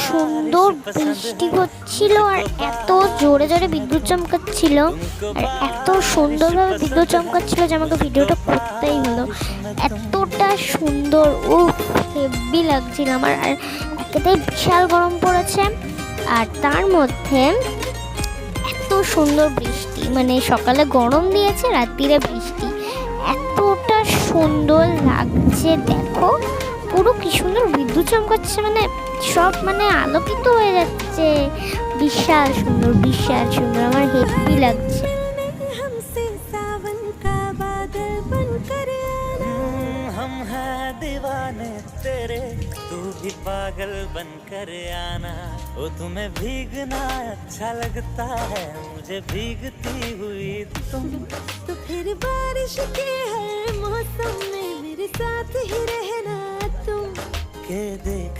সুন্দর বৃষ্টি হচ্ছিল আর এত জোরে জোরে বিদ্যুৎ চমকাচ্ছিল আর এত সুন্দরভাবে বিদ্যুৎ চমকাচ্ছিল যে আমাকে ভিডিওটা করতেই হলো। এতটা সুন্দর, হেভি লাগছিল আমার। আর একেতেই বিশাল গরম পড়েছে আর তার মধ্যে এত সুন্দর বৃষ্টি, মানে সকালে গরম দিয়েছে, রাত্রিরে বৃষ্টি, এতটা সুন্দর লাগছে। দেখো পুরো কি সুন্দর বিদ্যুৎ চমকাচ্ছে, মানে সব মানে আলোকিত হয়ে যাচ্ছে। বিশাল সুন্দর, বিশাল সুন্দর, আমার হেভি লাগছে। हम हैं दीवाने तेरे, तू भी पागल बनकर आना। ओ तुम्हें भीगना अच्छा लगता है, मुझे भीगती हुई तुम। तो फिर बारिश के हर मौसम में मेरे साथ ही रहना तुम। के देख